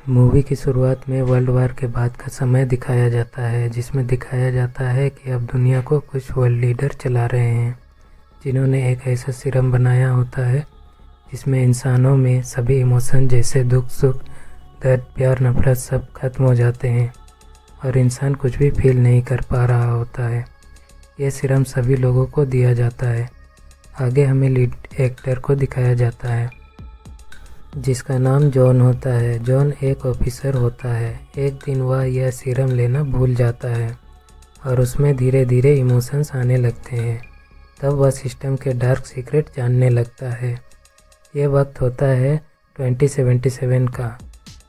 Movie की शुरुआत में वर्ल्ड वार के बाद का समय दिखाया जाता है, जिसमें दिखाया जाता है कि अब दुनिया को कुछ वर्ल्ड लीडर चला रहे हैं जिन्होंने एक ऐसा सीरम बनाया होता है जिसमें इंसानों में सभी इमोशन जैसे दुख, सुख, दर्द, प्यार, नफरत सब खत्म हो जाते हैं और इंसान कुछ भी फील नहीं कर पा रहा होता है। यह सीरम सभी लोगों को दिया जाता है। आगे हमें लीड एक्टर को दिखाया जाता है जिसका नाम जॉन होता है। जॉन एक ऑफिसर होता है। एक दिन वह यह सीरम लेना भूल जाता है और उसमें धीरे धीरे इमोशंस आने लगते हैं। तब वह सिस्टम के डार्क सीक्रेट जानने लगता है। यह वक्त होता है 2077 का,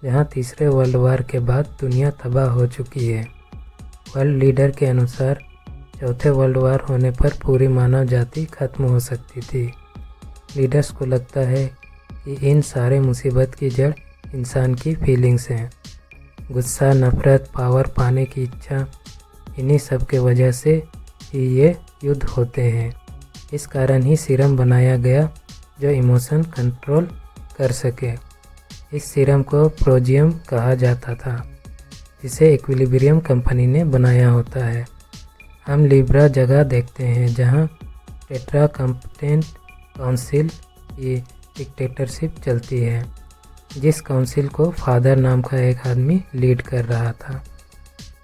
जहां तीसरे वर्ल्ड वार के बाद दुनिया तबाह हो चुकी है। वर्ल्ड लीडर के अनुसार चौथे वर्ल्ड वार होने पर पूरी मानव जाति खत्म हो सकती थी। लीडर्स को लगता है कि इन सारे मुसीबत की जड़ इंसान की फीलिंग्स हैं। गुस्सा, नफरत, पावर पाने की इच्छा, इन्हीं सब के वजह से ही ये युद्ध होते हैं। इस कारण ही सीरम बनाया गया जो इमोशन कंट्रोल कर सके। इस सीरम को प्रोजियम कहा जाता था, जिसे इक्विलिब्रियम कंपनी ने बनाया होता है। हम लिब्रा जगह देखते हैं जहां टेट्रा कंपटेंट काउंसिल की डिक्टेटरशिप चलती है, जिस काउंसिल को फादर नाम का एक आदमी लीड कर रहा था।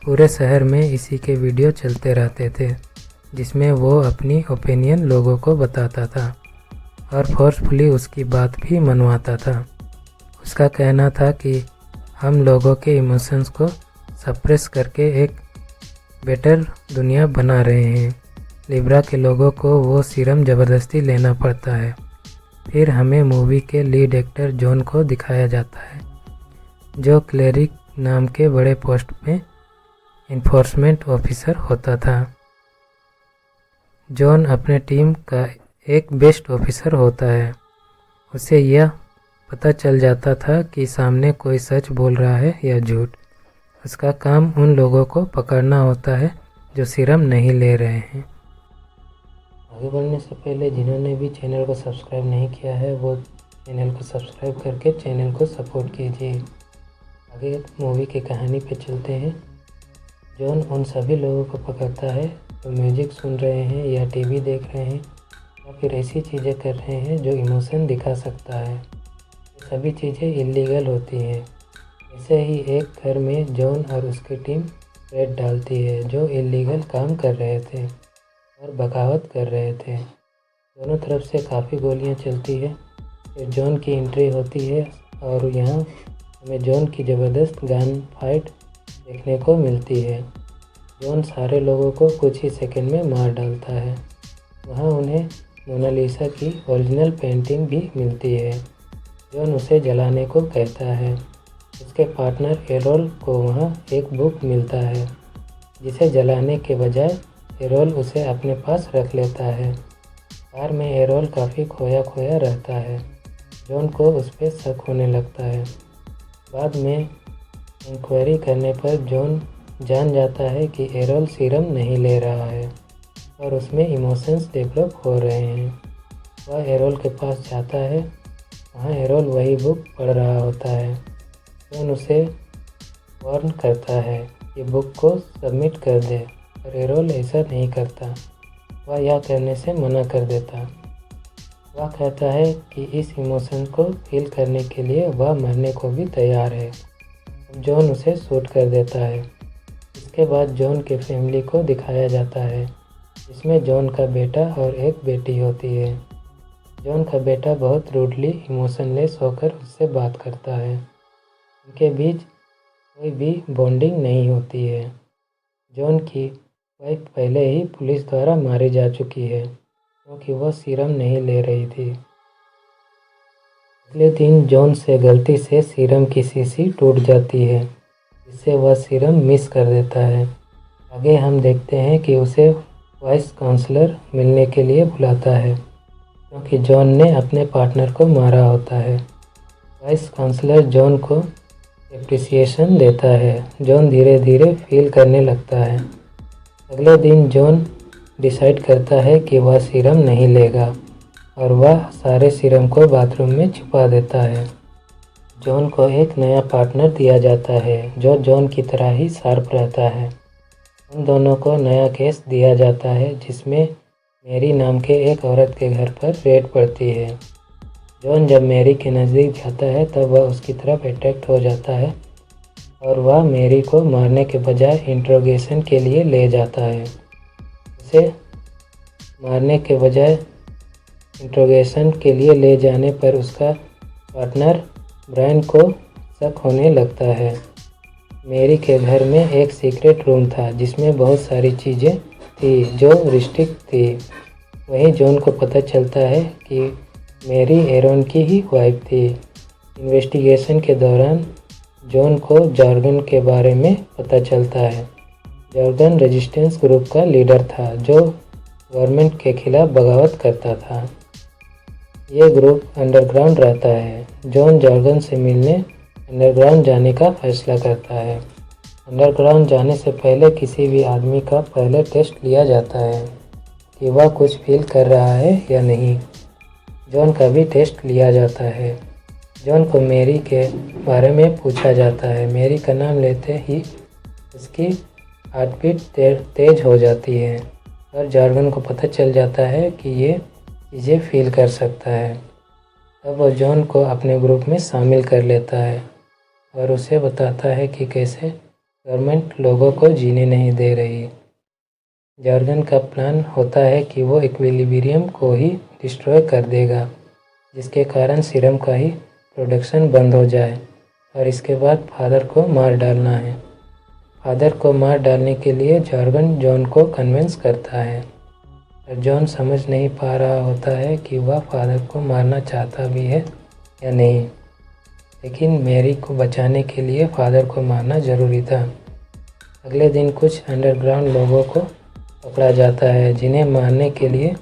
पूरे शहर में इसी के वीडियो चलते रहते थे जिसमें वो अपनी ओपिनियन लोगों को बताता था और फोर्सफुली उसकी बात भी मनवाता था। उसका कहना था कि हम लोगों के इमोशंस को सप्रेस करके एक बेटर दुनिया बना रहे हैं। लिब्रा के लोगों को वो सीरम ज़बरदस्ती लेना पड़ता है। फिर हमें मूवी के लीड एक्टर जॉन को दिखाया जाता है, जो क्लेरिक नाम के बड़े पोस्ट में इन्फोर्समेंट ऑफिसर होता था। जॉन अपने टीम का एक बेस्ट ऑफिसर होता है। उसे यह पता चल जाता था कि सामने कोई सच बोल रहा है या झूठ। उसका काम उन लोगों को पकड़ना होता है जो सीरम नहीं ले रहे हैं। आगे बढ़ने से पहले जिन्होंने भी चैनल को सब्सक्राइब नहीं किया है वो चैनल को सब्सक्राइब करके चैनल को सपोर्ट कीजिए। आगे मूवी की कहानी पे चलते हैं। जॉन उन सभी लोगों को पकड़ता है जो म्यूजिक सुन रहे हैं या टीवी देख रहे हैं या फिर ऐसी चीज़ें कर रहे हैं जो इमोशन दिखा सकता है। ये सभी चीज़ें इलीगल होती हैं। ऐसे ही एक घर में जॉन और उसकी टीम रेड डालती है जो इलीगल काम कर रहे थे और बगावत कर रहे थे। दोनों तरफ से काफ़ी गोलियां चलती है। फिर जॉन की एंट्री होती है और यहाँ हमें जॉन की ज़बरदस्त गन फाइट देखने को मिलती है। जॉन सारे लोगों को कुछ ही सेकंड में मार डालता है। वहाँ उन्हें मोनालिसा की ओरिजिनल पेंटिंग भी मिलती है। जॉन उसे जलाने को कहता है। उसके पार्टनर एरोल को वहाँ एक बुक मिलता है जिसे जलाने के बजाय एरोल उसे अपने पास रख लेता है। कार में एरोल काफ़ी खोया खोया रहता है। जॉन को उस पर शक होने लगता है। बाद में इंक्वायरी करने पर जॉन जान जाता है कि एरोल सीरम नहीं ले रहा है और उसमें इमोशंस डेवलप हो रहे हैं। वह एरोल के पास जाता है। वहाँ एरोल वही बुक पढ़ रहा होता है। जॉन उसे वार्न करता है कि बुक को सबमिट कर दे, पर एरोल ऐसा नहीं करता। वह यह करने से मना कर देता। वह कहता है कि इस इमोशन को फील करने के लिए वह मरने को भी तैयार है। जॉन उसे शूट कर देता है। इसके बाद जॉन के फैमिली को दिखाया जाता है, जिसमें जॉन का बेटा और एक बेटी होती है। जॉन का बेटा बहुत रूडली इमोशनलेस होकर उससे बात करता है। उनके बीच कोई भी बॉन्डिंग नहीं होती है। जॉन की वाइफ पहले ही पुलिस द्वारा मारी जा चुकी है क्योंकि वह सीरम नहीं ले रही थी। अगले दिन जॉन से गलती से सीरम की शीशी टूट जाती है, जिससे वह सीरम मिस कर देता है। आगे हम देखते हैं कि उसे वाइस काउंसलर मिलने के लिए बुलाता है क्योंकि जॉन ने अपने पार्टनर को मारा होता है। वाइस काउंसलर जॉन को एप्रिसिएशन देता है। जॉन धीरे धीरे फील करने लगता है। अगले दिन जॉन डिसाइड करता है कि वह सीरम नहीं लेगा और वह सारे सीरम को बाथरूम में छुपा देता है। जॉन को एक नया पार्टनर दिया जाता है जो जॉन की तरह ही शार्प रहता है। उन दोनों को नया केस दिया जाता है जिसमें मैरी नाम के एक औरत के घर पर रेड पड़ती है। जॉन जब मैरी के नज़दीक जाता है तब वह उसकी तरफ अट्रैक्ट हो जाता है और वह मैरी को मारने के बजाय इंट्रोगेशन के लिए ले जाता है। उसे मारने के बजाय इंट्रोगेशन के लिए ले जाने पर उसका पार्टनर ब्रायन को शक होने लगता है। मैरी के घर में एक सीक्रेट रूम था जिसमें बहुत सारी चीज़ें थी जो रिस्ट्रिक्ट थी। वहीं जॉन को पता चलता है कि मैरी एरोन की ही वाइफ थी। इन्वेस्टिगेशन के दौरान जॉन को जॉर्गन के बारे में पता चलता है। जॉर्गन रेजिस्टेंस ग्रुप का लीडर था जो गवर्नमेंट के खिलाफ बगावत करता था। ये ग्रुप अंडरग्राउंड रहता है। जॉन जॉर्गन से मिलने अंडरग्राउंड जाने का फैसला करता है। अंडरग्राउंड जाने से पहले किसी भी आदमी का पहले टेस्ट लिया जाता है कि वह कुछ फील कर रहा है या नहीं। जॉन का भी टेस्ट लिया जाता है। जॉन को मैरी के बारे में पूछा जाता है। मैरी का नाम लेते ही उसकी हार्टबीट तेज हो जाती है और जॉर्गन को पता चल जाता है कि ये चीज़ें फील कर सकता है। तब वो जॉन को अपने ग्रुप में शामिल कर लेता है और उसे बताता है कि कैसे गवर्नमेंट लोगों को जीने नहीं दे रही। जॉर्गन का प्लान होता है कि वो इक्विलिब्रियम को ही डिस्ट्रॉय कर देगा जिसके कारण सीरम का ही प्रोडक्शन बंद हो जाए और इसके बाद फादर को मार डालना है। फादर को मार डालने के लिए जॉर्गन जॉन को कन्विंस करता है और जॉन समझ नहीं पा रहा होता है कि वह फादर को मारना चाहता भी है या नहीं, लेकिन मैरी को बचाने के लिए फादर को मारना ज़रूरी था। अगले दिन कुछ अंडरग्राउंड लोगों को पकड़ा जाता है जिन्हें मारने के लिए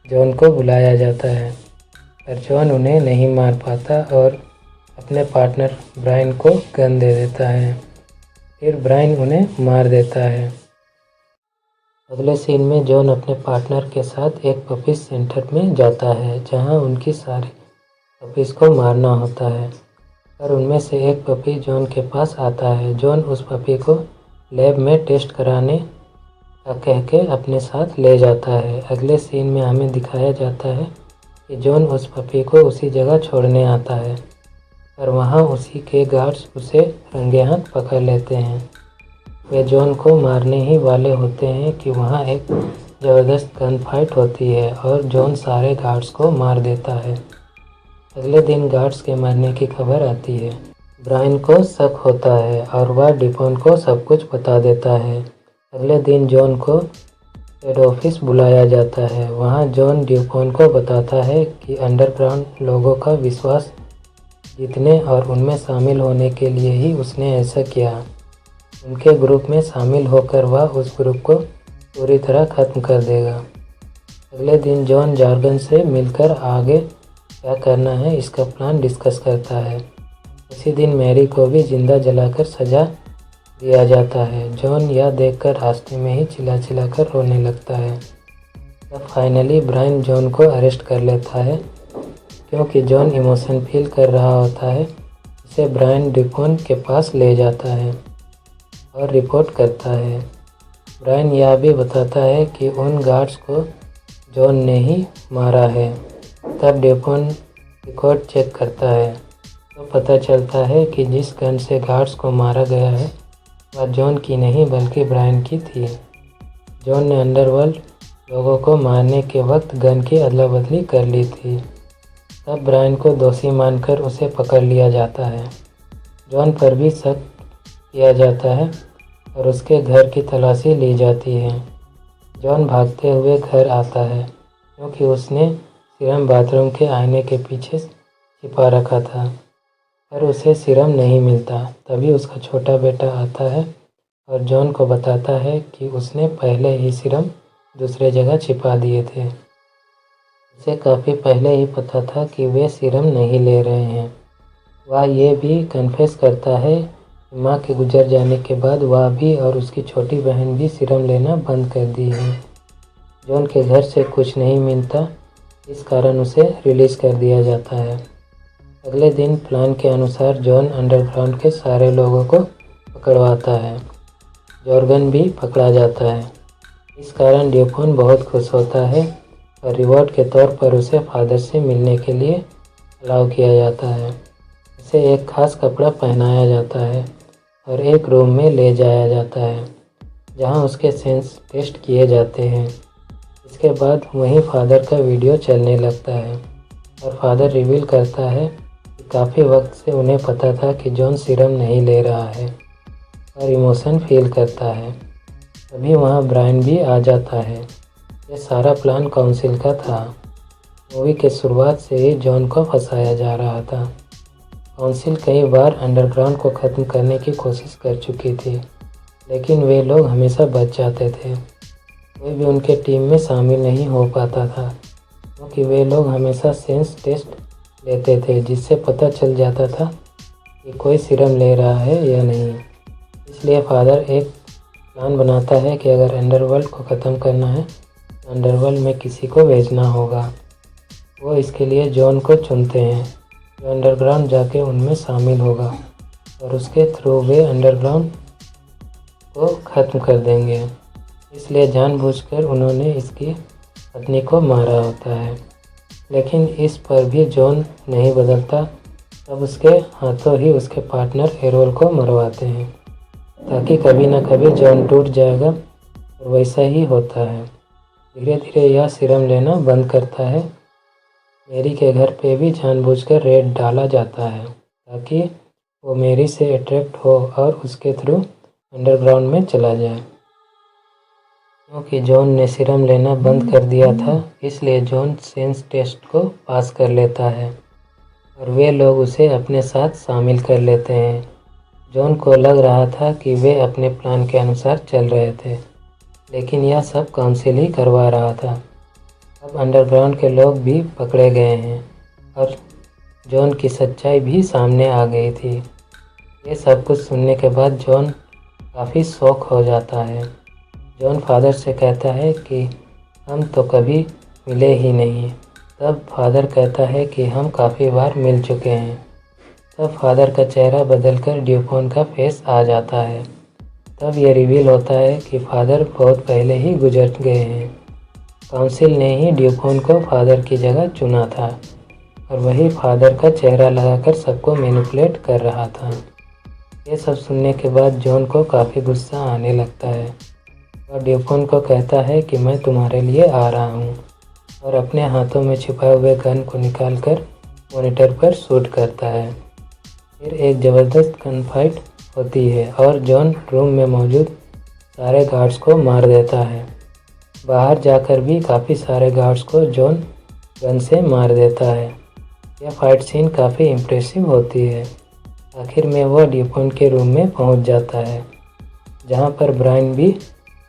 जॉन को बुलाया जाता है, पर जॉन उन्हें नहीं मार पाता और अपने पार्टनर ब्रायन को गन दे देता है। फिर ब्रायन उन्हें मार देता है। अगले सीन में जॉन अपने पार्टनर के साथ एक पपीज सेंटर में जाता है जहां उनकी सारी पपीज को मारना होता है, पर उनमें से एक पपी जॉन के पास आता है। जॉन उस पपी को लैब में टेस्ट कराने का कह के अपने साथ ले जाता है। अगले सीन में हमें दिखाया जाता है कि जॉन उस पपी को उसी जगह छोड़ने आता है, पर वहां उसी के गार्ड्स उसे रंगे हाथ पकड़ लेते हैं। वे जॉन को मारने ही वाले होते हैं कि वहां एक ज़बरदस्त गन फाइट होती है और जॉन सारे गार्ड्स को मार देता है। अगले दिन गार्ड्स के मरने की खबर आती है। ब्रायन को शक होता है और वह डिपोन को सब कुछ बता देता है। अगले दिन जॉन को हेड ऑफिस बुलाया जाता है। वहां जॉन डिपोन को बताता है कि अंडरग्राउंड लोगों का विश्वास जीतने और उनमें शामिल होने के लिए ही उसने ऐसा किया। उनके ग्रुप में शामिल होकर वह उस ग्रुप को पूरी तरह ख़त्म कर देगा। अगले दिन जॉन जॉर्गन से मिलकर आगे क्या करना है इसका प्लान डिस्कस करता है। उसी दिन मैरी को भी जिंदा जलाकर सजा दिया जाता है। जॉन यह देखकर रास्ते में ही चिल्ला चिल्लाकर रोने लगता है। तब फाइनली ब्रायन जॉन को अरेस्ट कर लेता है। क्योंकि जॉन इमोशन फील कर रहा होता है, उसे ब्रायन डिपोन के पास ले जाता है और रिपोर्ट करता है। ब्रायन यह भी बताता है कि उन गार्ड्स को जॉन ने ही मारा है। तब डिपोन रिकॉर्ड चेक करता है तो पता चलता है कि जिस गन से गार्ड्स को मारा गया है वह जॉन की नहीं बल्कि ब्रायन की थी। जॉन ने अंडरवर्ल्ड लोगों को मारने के वक्त गन की अदला बदली कर ली थी। तब ब्रायन को दोषी मानकर उसे पकड़ लिया जाता है। जॉन पर भी शक किया जाता है और उसके घर की तलाशी ली जाती है। जॉन भागते हुए घर आता है क्योंकि उसने सीरम बाथरूम के आईने के पीछे छिपा रखा था, पर उसे सीरम नहीं मिलता। तभी उसका छोटा बेटा आता है और जॉन को बताता है कि उसने पहले ही सीरम दूसरे जगह छिपा दिए थे। उसे काफ़ी पहले ही पता था कि वे सीरम नहीं ले रहे हैं। वह ये भी कन्फेस करता है कि माँ के गुजर जाने के बाद वह भी और उसकी छोटी बहन भी सीरम लेना बंद कर दी है। जॉन के घर से कुछ नहीं मिलता, इस कारण उसे रिलीज़ कर दिया जाता है। अगले दिन प्लान के अनुसार जॉन अंडरग्राउंड के सारे लोगों को पकड़वाता है। जॉर्गन भी पकड़ा जाता है। इस कारण ड्यूपोन बहुत खुश होता है और रिवॉर्ड के तौर पर उसे फादर से मिलने के लिए अलाउ किया जाता है। उसे एक खास कपड़ा पहनाया जाता है और एक रूम में ले जाया जाता है जहां उसके सेंस टेस्ट किए जाते हैं। इसके बाद वहीं फादर का वीडियो चलने लगता है और फादर रिवील करता है कि काफ़ी वक्त से उन्हें पता था कि जॉन सीरम नहीं ले रहा है और इमोशन फील करता है। तभी वहाँ ब्रायन भी आ जाता है। यह सारा प्लान काउंसिल का था। मूवी के शुरुआत से ही जॉन को फंसाया जा रहा था। काउंसिल कई बार अंडरग्राउंड को ख़त्म करने की कोशिश कर चुकी थी, लेकिन वे लोग हमेशा बच जाते थे। कोई भी उनके टीम में शामिल नहीं हो पाता था क्योंकि वे लोग हमेशा सेंस टेस्ट लेते थे, जिससे पता चल जाता था कि कोई सीरम ले रहा है या नहीं। इसलिए फादर एक प्लान बनाता है कि अगर अंडरवर्ल्ड को ख़त्म करना है तो अंडरवर्ल्ड में किसी को भेजना होगा। वो इसके लिए जॉन को चुनते हैं जो अंडरग्राउंड जाके उनमें शामिल होगा और उसके थ्रू वे अंडरग्राउंड को ख़त्म कर देंगे। इसलिए जानबूझकर उन्होंने इसकी पत्नी को मारा होता है। लेकिन इस पर भी जॉन नहीं बदलता। तब उसके हाथों ही उसके पार्टनर एरोल को मरवाते हैं ताकि कभी ना कभी जॉन टूट जाएगा, और वैसा ही होता है। धीरे धीरे यह सीरम लेना बंद करता है। मेरी के घर पे भी जानबूझकर रेड डाला जाता है ताकि वो मेरी से अट्रैक्ट हो और उसके थ्रू अंडरग्राउंड में चला जाए। क्योंकि जॉन ने सीरम लेना बंद कर दिया था, इसलिए जॉन सेंस टेस्ट को पास कर लेता है और वे लोग उसे अपने साथ शामिल कर लेते हैं। जॉन को लग रहा था कि वे अपने प्लान के अनुसार चल रहे थे, लेकिन यह सब काउंसिल ही करवा रहा था। अब अंडरग्राउंड के लोग भी पकड़े गए हैं और जॉन की सच्चाई भी सामने आ गई थी। ये सब कुछ सुनने के बाद जॉन काफ़ी शॉक हो जाता है। जॉन फादर से कहता है कि हम तो कभी मिले ही नहीं। तब फादर कहता है कि हम काफ़ी बार मिल चुके हैं। तब फादर का चेहरा बदलकर ड्यूपोन का फेस आ जाता है। तब यह रिवील होता है कि फादर बहुत पहले ही गुजर गए हैं। काउंसिल ने ही ड्यूपोन को फादर की जगह चुना था और वही फादर का चेहरा लगाकर सबको मैनिपुलेट कर रहा था। ये सब सुनने के बाद जॉन को काफ़ी गुस्सा आने लगता है और ड्यूपोन को कहता है कि मैं तुम्हारे लिए आ रहा हूँ, और अपने हाथों में छिपाए हुए गन को निकालकर मॉनिटर पर शूट करता है। फिर एक ज़बरदस्त गन फाइट होती है और जॉन रूम में मौजूद सारे गार्ड्स को मार देता है। बाहर जाकर भी काफ़ी सारे गार्ड्स को जॉन गन से मार देता है। यह फाइट सीन काफ़ी इम्प्रेसिव होती है। आखिर में वह ड्यूपोन के रूम में पहुंच जाता है, जहां पर ब्रायन भी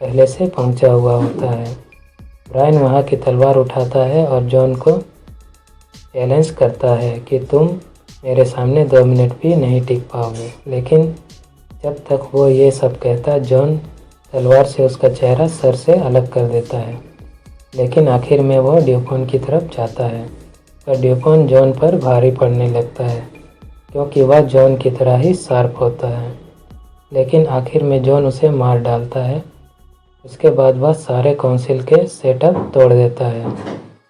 पहले से पहुंचा हुआ होता है। ब्रायन वहां की तलवार उठाता है और जॉन को चैलेंज करता है कि तुम मेरे सामने 2 मिनट भी नहीं टिक पाओगे। लेकिन जब तक वो ये सब कहता, जॉन तलवार से उसका चेहरा सर से अलग कर देता है। लेकिन आखिर में वो ड्यूपोन की तरफ जाता है, पर ड्यूपोन जॉन पर भारी पड़ने लगता है क्योंकि वह जॉन की तरह ही शार्प होता है। लेकिन आखिर में जॉन उसे मार डालता है। उसके बाद वह सारे काउंसिल के सेटअप तोड़ देता है,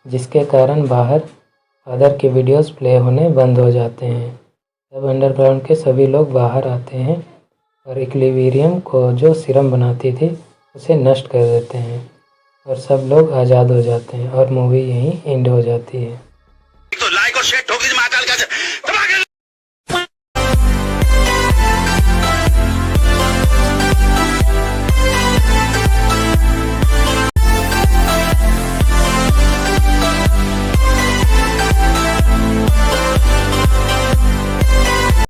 जिसके कारण बाहर फादर के वीडियोस प्ले होने बंद हो जाते हैं। तब अंडरग्राउंड के सभी लोग बाहर आते हैं और इक्विलिब्रियम को जो सीरम बनाती थी उसे नष्ट कर देते हैं और सब लोग आज़ाद हो जाते हैं और मूवी यहीं एंड हो जाती है। तो लाइक और शेयर ठोक दीजिए महाकाल का